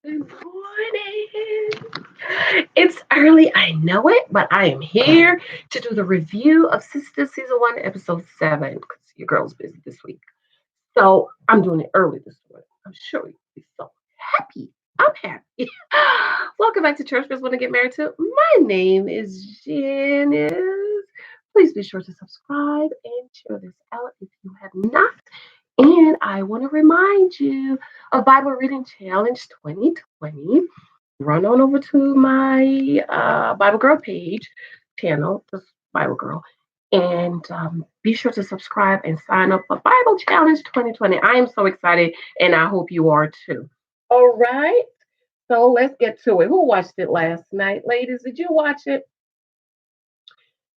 Good morning. It's early, I know it, but I am here to do the review of Sister Season 1, Episode 7, because your girl's busy this week. So I'm doing it early this morning. I'm sure you'll be so happy. I'm happy. Welcome back to Church Girls Want to Get Married to. My name is Janice. Please be sure to subscribe and share this out if you have not. And I want to remind you of Bible Reading Challenge 2020. Run on over to my Bible Girl page channel, just Bible Girl, and be sure to subscribe and sign up for Bible Challenge 2020. I am so excited, and I hope you are too. All right, so let's get to it. Who watched it last night, ladies? Did you watch it?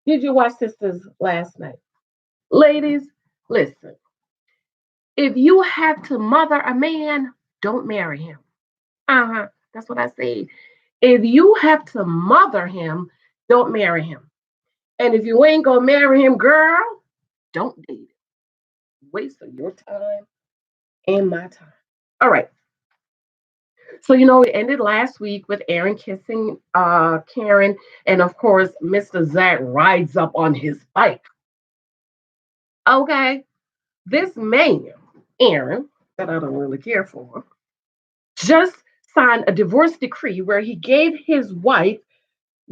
Did you watch Sisters last night? Ladies, listen. If you have to mother a man, don't marry him. That's what I said. If you have to mother him, don't marry him. And if you ain't gonna marry him, girl, don't date him. Waste of your time and my time. All right. So it ended last week with Aaron kissing Karen, and of course, Mr. Zach rides up on his bike. Okay. This man, Aaron, that I don't really care for, just signed a divorce decree where he gave his wife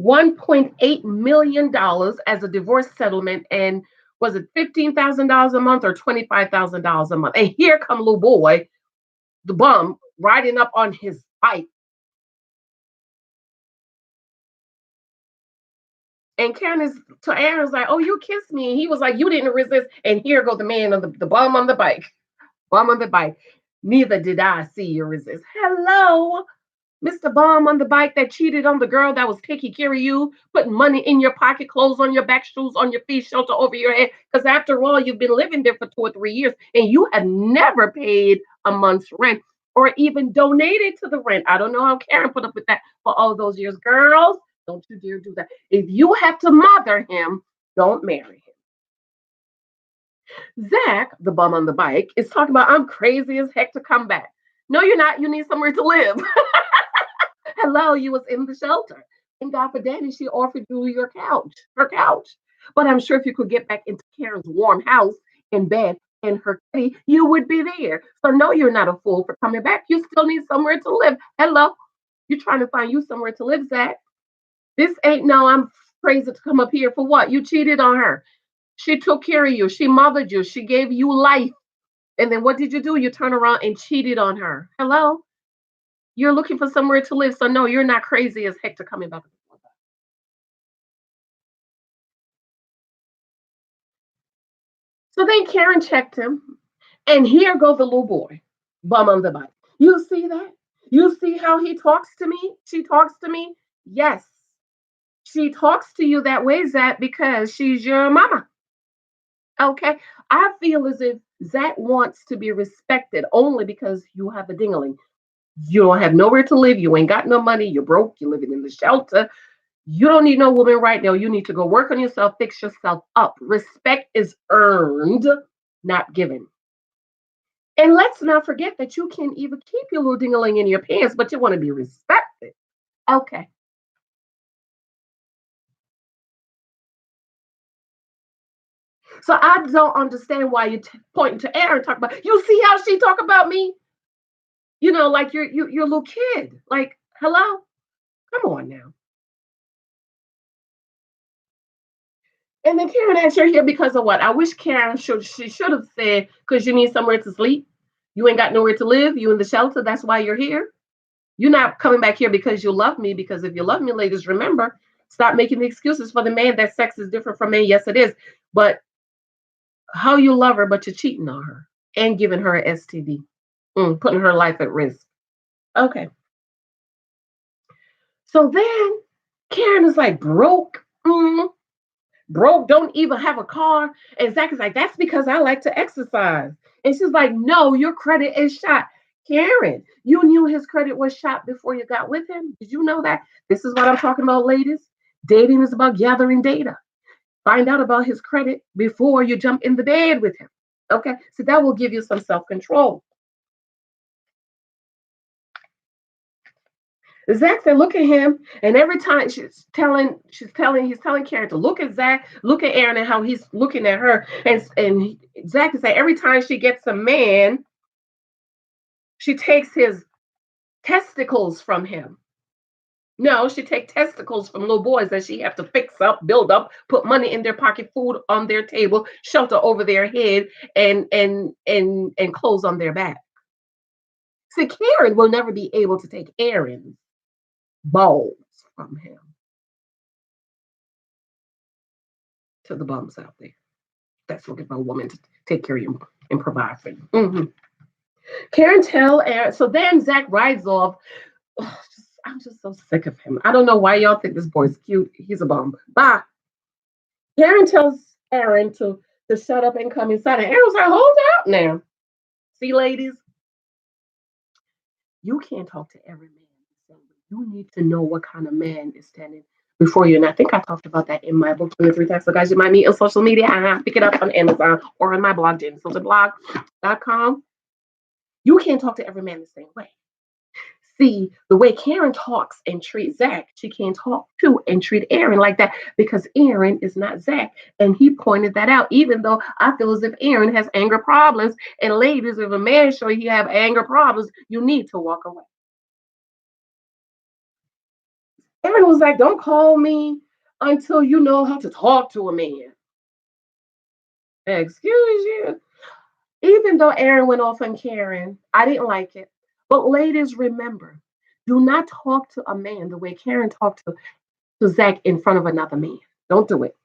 $1.8 million as a divorce settlement, and was it $15,000 a month or $25,000 a month? And here come little boy, the bum, riding up on his bike. And Karen is to Aaron's like, "Oh, you kissed me." And he was like, "You didn't resist." And here go the man on the bum on the bike. Bum on the bike. Neither did I see you resist. Hello. Mr. Bum on the bike that cheated on the girl that was taking care of you, putting money in your pocket, clothes on your back, shoes on your feet, shelter over your head. Because after all, you've been living there for 2 or 3 years and you have never paid a month's rent or even donated to the rent. I don't know how Karen put up with that for all those years. Girls, don't you dare do that. If you have to mother him, don't marry him. Zach, the bum on the bike, is talking about, I'm crazy as heck to come back. No, you're not. You need somewhere to live. Hello, you was in the shelter. Thank God for Daddy, she offered you her couch. But I'm sure if you could get back into Karen's warm house in bed in her kitty, you would be there. So no, you're not a fool for coming back. You still need somewhere to live. Hello, you're trying to find you somewhere to live, Zach. This ain't no, I'm crazy to come up here for what? You cheated on her. She took care of you. She mothered you. She gave you life. And then what did you do? You turn around and cheated on her. Hello? You're looking for somewhere to live. So no, you're not crazy as heck to coming back. So then Karen checked him, and here goes the little boy, bum on the bike. You see that? You see how he talks to me? She talks to me? Yes. She talks to you that way, Zach, because she's your mama. Okay. I feel as if Zach wants to be respected only because you have a dingling. You don't have nowhere to live. You ain't got no money. You're broke. You're living in the shelter. You don't need no woman right now. You need to go work on yourself, fix yourself up. Respect is earned, not given. And let's not forget that you can even keep your little dingaling in your pants, but you want to be respected. Okay. So I don't understand why you're pointing to Aaron talk about. You see how she talk about me? Like you're a little kid. Like, hello, come on now. And then Karen asked, you're here because of what? I wish she should have said, because you need somewhere to sleep. You ain't got nowhere to live. You in the shelter. That's why you're here. You're not coming back here because you love me. Because if you love me, ladies, remember, stop making the excuses for the man that sex is different from men. Yes, it is. But how you love her, but you're cheating on her and giving her an STD, putting her life at risk. Okay. So then Karen is like, broke. Broke, don't even have a car. And Zach is like, that's because I like to exercise. And she's like, no, your credit is shot. Karen, you knew his credit was shot before you got with him. Did you know that? This is what I'm talking about, ladies. Dating is about gathering data. Find out about his credit before you jump in the bed with him. Okay, so that will give you some self control. Zach said, "Look at him." And every time he's telling Karen to look at Zach, look at Aaron, and how he's looking at her. And Zach is saying every time she gets a man, she takes his testicles from him. No, she take testicles from little boys that she have to fix up, build up, put money in their pocket, food on their table, shelter over their head, and clothes on their back. So Karen will never be able to take Aaron's balls from him to the bums out there. That's looking for a woman to take care of you and provide for you. Karen tell Aaron. So then Zach rides off. Oh, I'm just so sick of him. I don't know why y'all think this boy's cute. He's a bum. Bye. Karen tells Aaron to shut up and come inside. And Aaron's like, hold out now. See, ladies, you can't talk to every man. You need to know what kind of man is standing before you. And I think I talked about that in my book, 23 Types. So guys, you might meet on social media. Pick it up on Amazon or on my blog, JamesFilterblog.com. You can't talk to every man the same way. See, the way Karen talks and treats Zach, she can't talk to and treat Aaron like that because Aaron is not Zach. And he pointed that out, even though I feel as if Aaron has anger problems. And ladies, if a man show you have anger problems, you need to walk away. Aaron was like, don't call me until you know how to talk to a man. Excuse you. Even though Aaron went off on Karen, I didn't like it. But ladies, remember, do not talk to a man the way Karen talked to Zach in front of another man. Don't do it.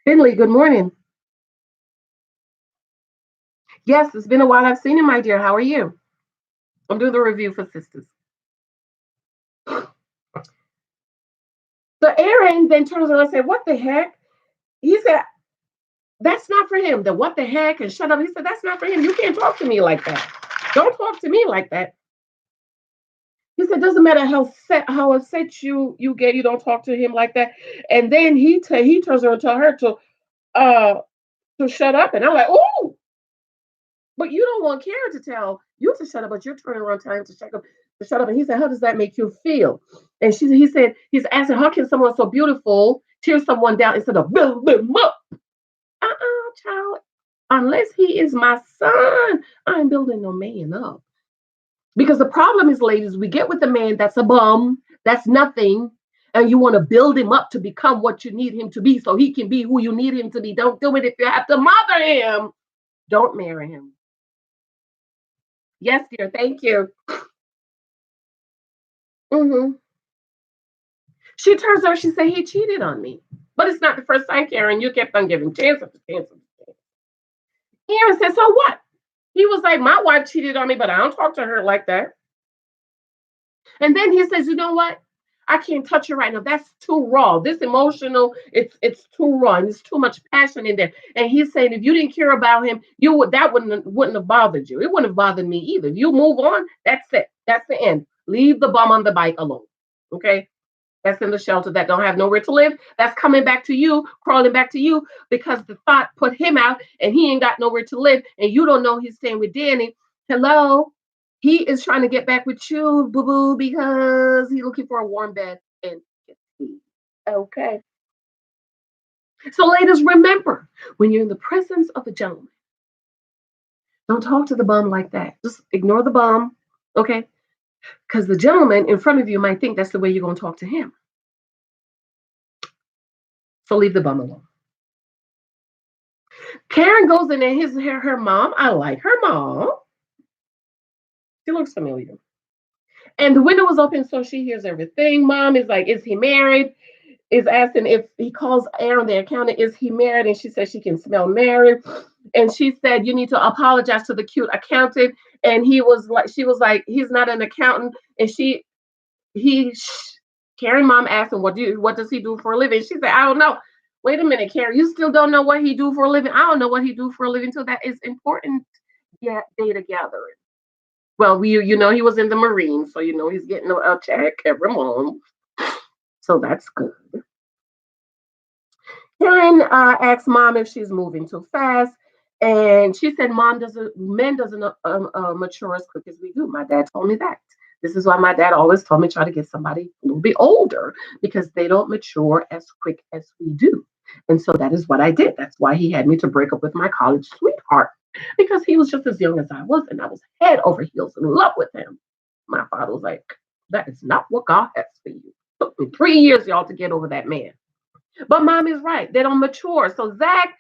Finley, good morning. Yes, it's been a while. I've seen you, my dear. How are you? I'm doing the review for SISTAS. So Aaron then turns around and said, what the heck? He said, that's not for him. The what the heck and shut up. He said, that's not for him. You can't talk to me like that. Don't talk to me like that. He said, doesn't matter how upset you get, you don't talk to him like that. And then he turns around and tell her to shut up. And I'm like, oh, but you don't want Karen to tell you to shut up, but you're turning around telling him to shut up. And he said, how does that make you feel? And he said, he's asking, how can someone so beautiful tear someone down instead of build them up? Child. Unless he is my son, I ain't building no man up. Because the problem is, ladies, we get with a man that's a bum, that's nothing, and you want to build him up to become what you need him to be so he can be who you need him to be. Don't do it if you have to mother him. Don't marry him. Yes, dear. Thank you. She turns out, she said, he cheated on me. But it's not the first time, Karen. You kept on giving chance after chance after chance. Karen said, so what? He was like, my wife cheated on me, but I don't talk to her like that. And then he says, you know what? I can't touch her right now. That's too raw. This emotional, it's too raw, and there's too much passion in there. And he's saying, if you didn't care about him, that wouldn't have bothered you. It wouldn't have bothered me either. If you move on, that's it. That's the end. Leave the bum on the bike alone. Okay? That's in the shelter that don't have nowhere to live. That's coming back to you, crawling back to you because the thought put him out and he ain't got nowhere to live. And you don't know he's staying with Danny. Hello? He is trying to get back with you, boo-boo, because he's looking for a warm bed and okay. So, ladies, remember, when you're in the presence of a gentleman, don't talk to the bum like that. Just ignore the bum, okay? Because the gentleman in front of you might think that's the way you're going to talk to him. So leave the bum alone. Karen goes in there, her mom. I like her mom. She looks familiar. And the window was open, so she hears everything. Mom is like, is he married? Is asking if he calls Aaron, the accountant, is he married? And she says she can smell married. And she said, you need to apologize to the cute accountant. And she was like, he's not an accountant. And Karen mom asked him, what does he do for a living? She said, I don't know. Wait a minute, Karen, you still don't know what he do for a living? I don't know what he do for a living. So that is important data gathering. Well, he was in the Marines, so he's getting a check every month. So that's good. Karen asked mom if she's moving too fast. And she said, men doesn't mature as quick as we do. My dad told me that. This is why my dad always told me try to get somebody a little bit older because they don't mature as quick as we do. And so that is what I did. That's why he had me to break up with my college sweetheart because he was just as young as I was, and I was head over heels in love with him. My father was like, that is not what God has for you. Took me 3 years, y'all, to get over that man. But mom is right. They don't mature. So Zach,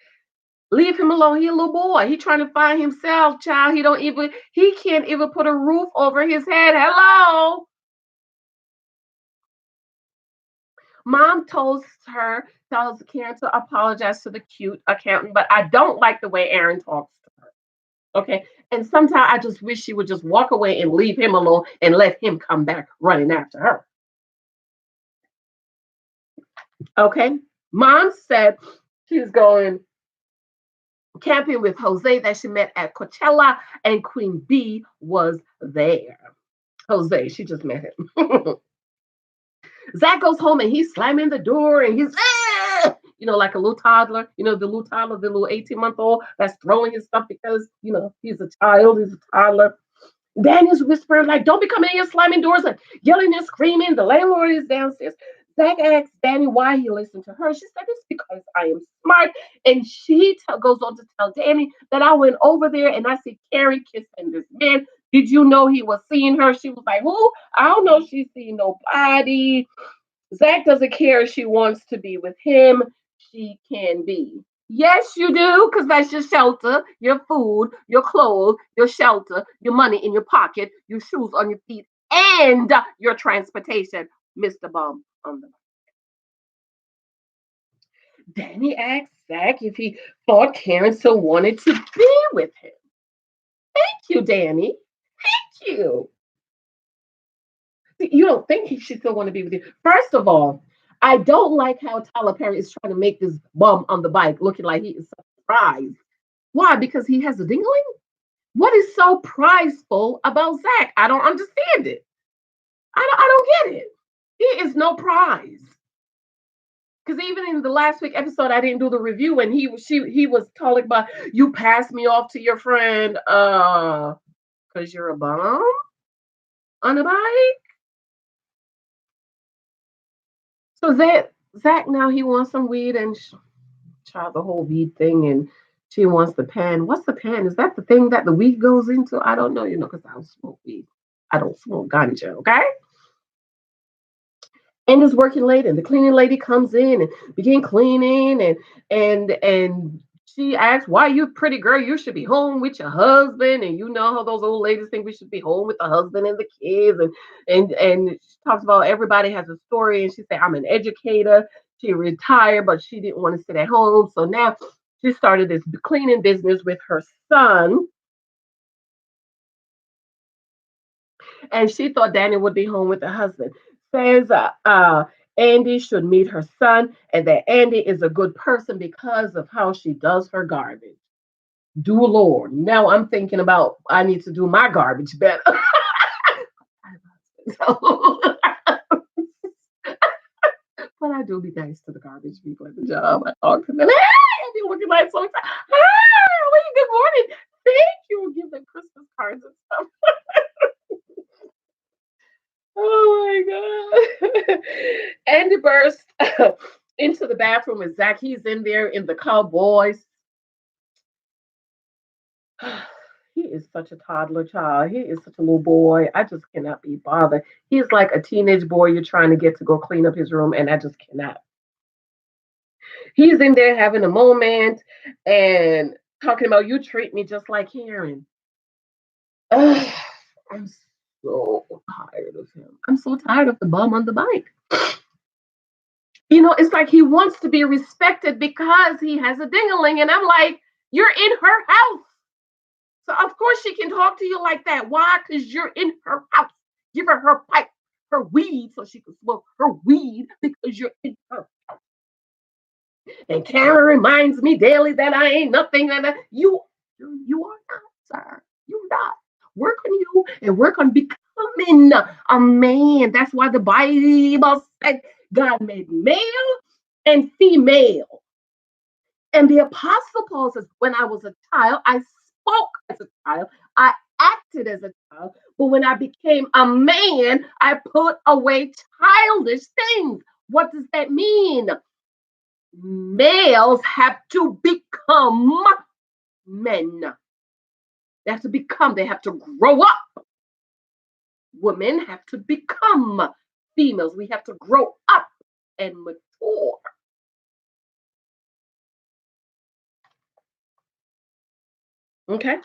leave him alone. He a little boy. He trying to find himself, child. He can't even put a roof over his head. Hello. Mom tells Karen to apologize to the cute accountant, but I don't like the way Aaron talks to her. Okay. And sometimes I just wish she would just walk away and leave him alone and let him come back running after her. Okay. Mom said she's going camping with Jose that she met at Coachella, and Queen Bee was there. Jose, she just met him. Zach goes home and he's slamming the door and he's, like a little toddler, the little toddler, the little 18-month-old that's throwing his stuff because, he's a child, he's a toddler. Daniel's whispering, like, don't be coming in here slamming doors and yelling and screaming. The landlord is downstairs. Zach asks Danny why he listened to her. She said, it's because I am smart. And she goes on to tell Danny that I went over there and I see Carrie kissing this man. Did you know he was seeing her? She was like, who? I don't know. She's seen nobody. Zach doesn't care if she wants to be with him. She can be. Yes, you do, because that's your shelter, your food, your clothes, your shelter, your money in your pocket, your shoes on your feet, and your transportation, Mr. Bum on the Danny asked Zach if he thought Karen still wanted to be with him. Thank you, Danny. Thank you. You don't think he should still want to be with you. First of all, I don't like how Tyler Perry is trying to make this bum on the bike looking like he is surprised. Why? Because he has a dingling? What is so prizeful about Zach? I don't understand it. I don't get it. He is no prize. Because even in the last week episode, I didn't do the review, and he was talking about you passed me off to your friend, because you're a bum on a bike. So Zach now he wants some weed and tried the whole weed thing, and she wants the pen. What's the pen? Is that the thing that the weed goes into? I don't know, because I don't smoke weed. I don't smoke ganja, okay? And it's working late, and the cleaning lady comes in and begin cleaning, and she asks, "Why you pretty girl? You should be home with your husband." And you know how those old ladies think we should be home with the husband and the kids, and she talks about everybody has a story, and she said, "I'm an educator." She retired, but she didn't want to sit at home, so now she started this cleaning business with her son, and she thought Danny would be home with the husband. Says Andy should meet her son, and that Andy is a good person because of how she does her garbage. Do Lord. Now I'm thinking about I need to do my garbage better. So, but I do be nice to the garbage people at the job. I talk to them. Hey, I be looking like so excited. Hi, good morning. Thank you. Give them Christmas cards and stuff. Oh my God. Andy burst into the bathroom with Zach. He's in there in the Cowboys. He is such a toddler child. He is such a little boy. I just cannot be bothered. He's like a teenage boy you're trying to get to go clean up his room, and I just cannot. He's in there having a moment and talking about you treat me just like Karen. I'm so tired of him. I'm so tired of the bum on the bike. It's like he wants to be respected because he has a dingaling. And I'm like, you're in her house. So of course she can talk to you like that. Why? Because you're in her house. Give her pipe, her weed, so she can smoke her weed because you're in her house. And Karen reminds me daily that I ain't nothing. And you are not, sir. You're not. Work on you and work on becoming a man. That's why the Bible said God made male and female. And the Apostle Paul says, when I was a child, I spoke as a child. I acted as a child, but when I became a man, I put away childish things. What does that mean? Males have to become men. They have to become, they have to grow up. Women have to become females. We have to grow up and mature. Okay?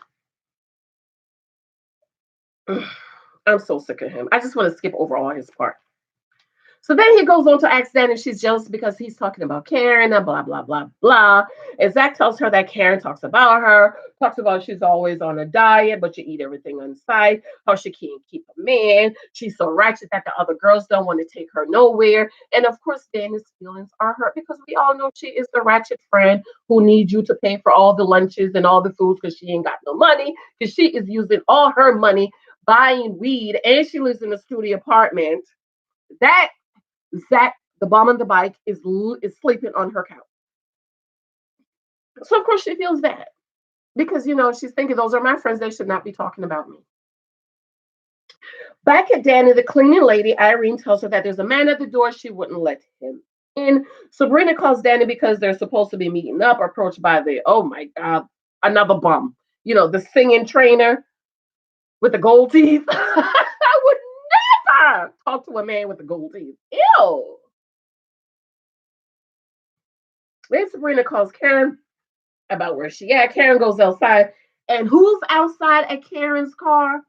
I'm so sick of him. I just want to skip over all his part. So then he goes on to ask Danny, she's jealous because he's talking about Karen and blah, blah, blah, blah. And Zach tells her that Karen talks about her, talks about she's always on a diet, but you eat everything on sight, how she can't keep a man. She's so ratchet that the other girls don't want to take her nowhere. And of course, Danny's feelings are hurt because we all know she is the ratchet friend who needs you to pay for all the lunches and all the foods because she ain't got no money, because she is using all her money buying weed and she lives in a studio apartment. That Zach, the bum on the bike, is sleeping on her couch. So of course she feels bad because she's thinking those are my friends. They should not be talking about me. Back at Danny, the cleaning lady, Irene tells her that there's a man at the door. She wouldn't let him in. Sabrina calls Danny because they're supposed to be meeting up, approached by the, oh my God, another bum. The singing trainer with the gold teeth. I would never talk to a man with the gold teeth. Ew. Then Sabrina calls Karen about where she at. Karen goes outside. And who's outside at Karen's car?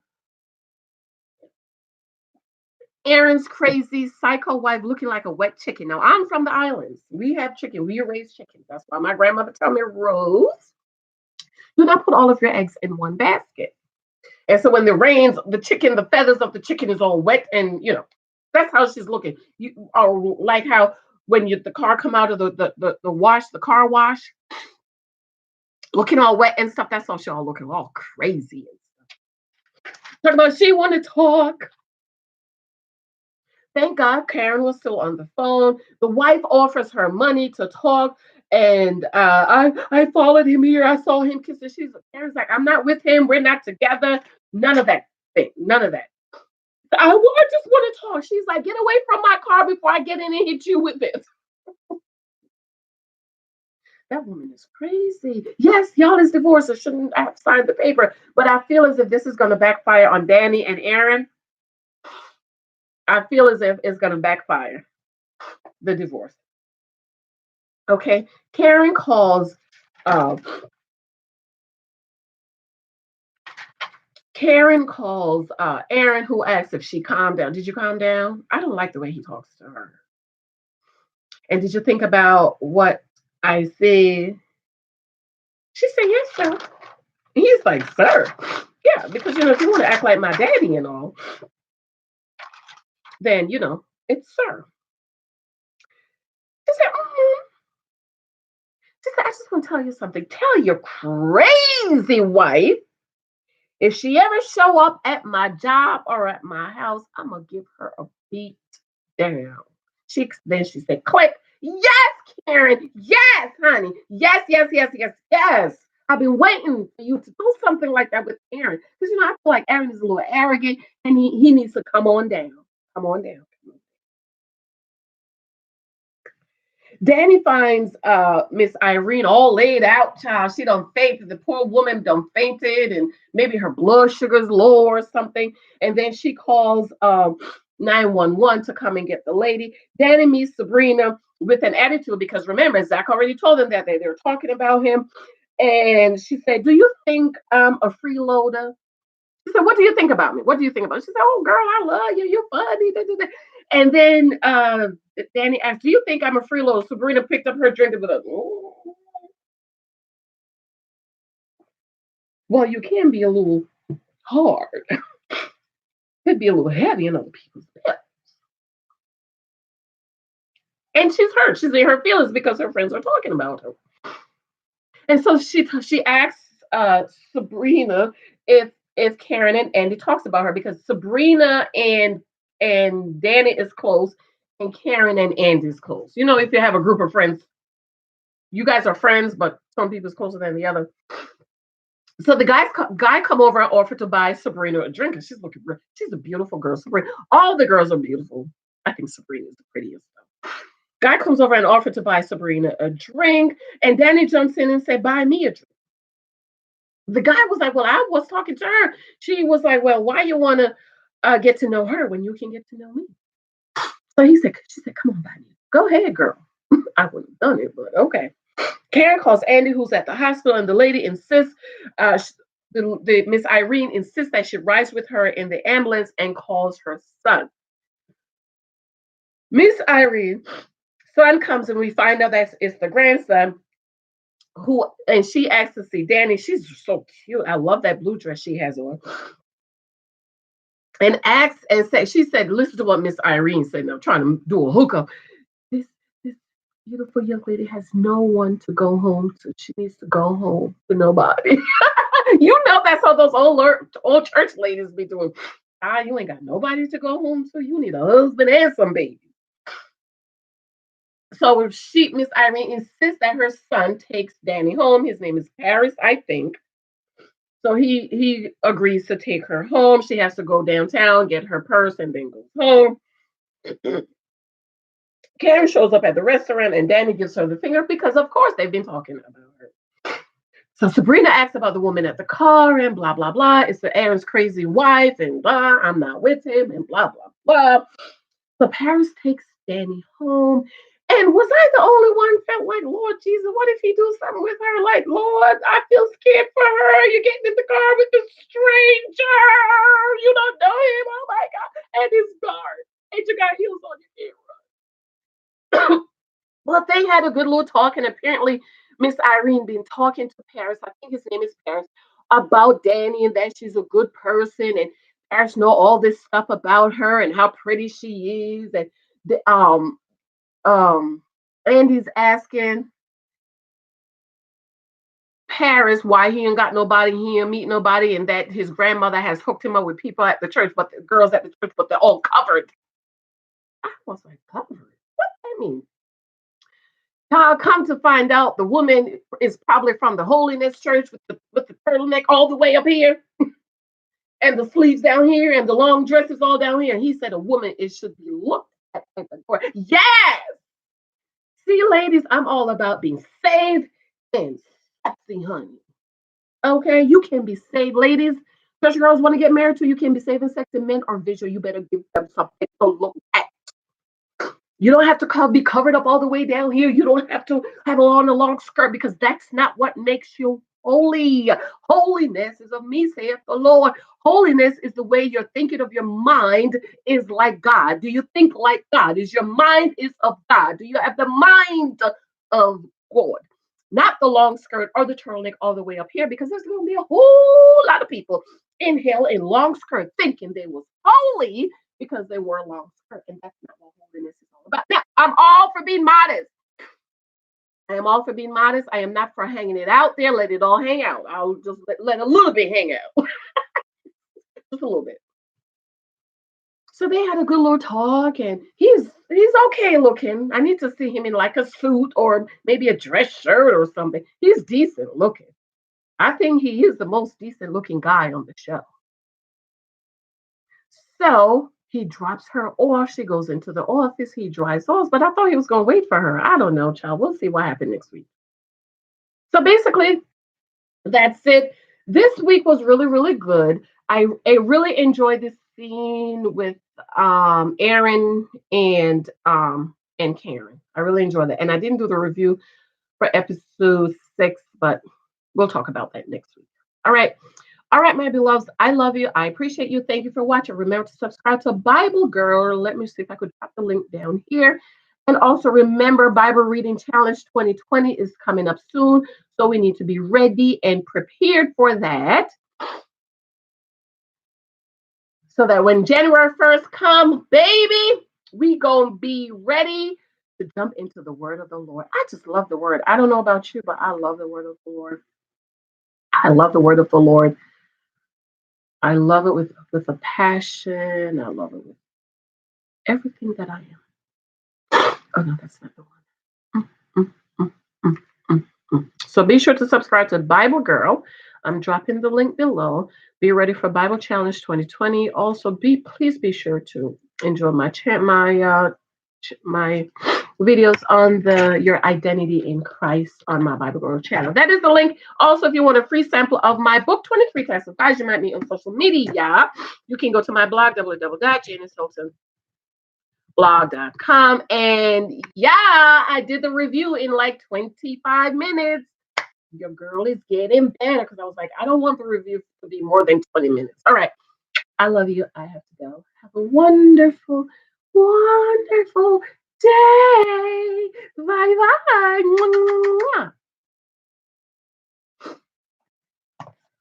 Aaron's crazy psycho wife looking like a wet chicken. Now, I'm from the islands. We have chicken. We raise chickens. That's why my grandmother told me, Rose, do not put all of your eggs in one basket. And so when it rains, the chicken, the feathers of the chicken is all wet. And, that's how she's looking. You are like how when the car come out of the wash, the car wash, looking all wet and stuff. That's how she all looking all crazy and stuff. Talking about she want to talk. Thank God Karen was still on the phone. The wife offers her money to talk. And I followed him here. I saw him kissing. Karen's like, I'm not with him. We're not together. None of that thing. None of that. I just want to talk. She's like, get away from my car before I get in and hit you with this. That woman is crazy. Yes, y'all is divorced. I shouldn't have signed the paper. But I feel as if this is going to backfire on Danny and Aaron. I feel as if it's going to backfire, the divorce. Okay. Karen calls Aaron, who asks if she calmed down. Did you calm down? I don't like the way he talks to her. And did you think about what I said? She said, yes, sir. He's like, sir. Yeah, because, if you want to act like my daddy and all, then, it's sir. She said, She said, I just want to tell you something. Tell your crazy wife, if she ever show up at my job or at my house, I'm going to give her a beat down. Then she said, click. Yes, Karen. Yes, honey. Yes, yes, yes, yes, yes. I've been waiting for you to do something like that with Aaron. Because, I feel like Aaron is a little arrogant and he needs to come on down. Come on down. Danny finds Miss Irene all laid out, child. She done fainted. The poor woman done fainted, and maybe her blood sugar's low or something. And then she calls 911 to come and get the lady. Danny meets Sabrina with an attitude because remember, Zach already told them that they were talking about him. And she said, do you think I'm a freeloader? She said, what do you think about me? What do you think about me? She said, oh, girl, I love you. You're funny. And then Danny asked, do you think I'm a freeloader? Sabrina picked up her drink and was like, oh. Well, you can be a little hard. Could be a little heavy in other people's lips. And she's hurt. She's in her feelings because her friends are talking about her. And so she asks Sabrina if Karen and Andy talks about her because Sabrina and Danny is close and Karen and Andy is close. If you have a group of friends, you guys are friends, but some people's closer than the other. So the guy come over and offered to buy Sabrina a drink, and she's a beautiful girl. Sabrina, all the girls are beautiful. I think Sabrina is the prettiest. Guy comes over and offered to buy Sabrina a drink, and Danny jumps in and said, "Buy me a drink." The guy was like, "Well, I was talking to her." She was like, "Well, why you want to get to know her when you can get to know me?" So she said, "Come on, buy me. Go ahead, girl." I wouldn't have done it, but okay. Karen calls Andy, who's at the hospital, and the lady insists, the Miss Irene insists that she rides with her in the ambulance and calls her son. Miss Irene's son comes and we find out that it's the grandson and she asks to see Danny. She's so cute. I love that blue dress she has on. And asks and she said, listen to what Miss Irene said. I'm trying to do a hookup. This beautiful young lady has no one to go home to. She needs to go home to nobody. You know that's how those old church ladies be doing. You ain't got nobody to go home to. You need a husband and some babies. So Miss Irene insists that her son takes Danny home. His name is Paris, I think. So he agrees to take her home. She has to go downtown, get her purse, and then goes home. Karen shows up at the restaurant, and Danny gives her the finger because, of course, they've been talking about her. So Sabrina asks about the woman at the car, and blah, blah, blah. It's Aaron's crazy wife, and blah, I'm not with him, and blah, blah, blah. So Paris takes Danny home. And was I the only one felt like, Lord Jesus, what if he do something with her? Like, Lord, I feel scared for her. You're getting in the car with a stranger. You don't know him. Oh, my God. And his guard. And you got heels on your ear. Well, they had a good little talk. And apparently, Miss Irene been talking to Paris. I think his name is Paris. About Danny and that she's a good person. And Paris know all this stuff about her and how pretty she is. And Andy's asking Paris why he ain't got nobody, he ain't meet nobody, and that his grandmother has hooked him up with people at the church, but the girls at the church, but they're all covered. I was like, covered? What that mean? Come to find out, the woman is probably from the Holiness Church with the turtleneck all the way up here, and the sleeves down here, and the long dresses all down here. And he said, a woman should be looked at the door. Yes. See, ladies, I'm all about being saved and sexy, honey. Okay, you can be saved, ladies. Especially girls want to get married to, you can be saved and sexy. Men are visual. You better give them something to look at. You don't have to be covered up all the way down here. You don't have to have on a long skirt because that's not what makes you holy. Holiness is of me, saith the Lord. Holiness is the way you're thinking of your mind is like God. Do you think like God? Is your mind is of God? Do you have the mind of God? Not the long skirt or the turtleneck all the way up here, because there's going to be a whole lot of people in hell in long skirt thinking they was holy because they wore a long skirt, and that's not what holiness is all about. Now, I'm all for being modest. I am all for being modest. I am not for hanging it out there. Let it all hang out. I'll just let a little bit hang out. Just a little bit. So they had a good little talk, and he's okay looking. I need to see him in like a suit or maybe a dress shirt or something. He's decent looking. I think he is the most decent looking guy on the show. So he drops her off. She goes into the office. He drives off, but I thought he was going to wait for her. I don't know, child. We'll see what happens next week. So basically, that's it. This week was really, really good. I really enjoyed this scene with Aaron and Karen. I really enjoyed that. And I didn't do the review for episode 6, but we'll talk about that next week. All right. All right, my beloveds. I love you. I appreciate you. Thank you for watching. Remember to subscribe to Bible Girl. Let me see if I could drop the link down here. And also remember, Bible Reading Challenge 2020 is coming up soon. So we need to be ready and prepared for that. So that when January 1st comes, baby, we gonna be ready to jump into the word of the Lord. I just love the word. I don't know about you, but I love the word of the Lord. I love the word of the Lord. I love it with a passion. I love it with everything that I am. Oh no, that's not the one. So be sure to subscribe to Bible Girl. I'm dropping the link below. Be ready for Bible Challenge 2020. Also, please be sure to enjoy my videos on your identity in Christ on my Bible Girl channel. That is the link. Also, if you want a free sample of my book, 23 Types of Guys You Might Meet on Social Media, you can go to my blog, www.janiceholtonblog.com. And yeah, I did the review in like 25 minutes. Your girl is getting better because I was like, I don't want the review to be more than 20 minutes. All right. I love you. I have to go. Have a wonderful, wonderful day. Bye bye.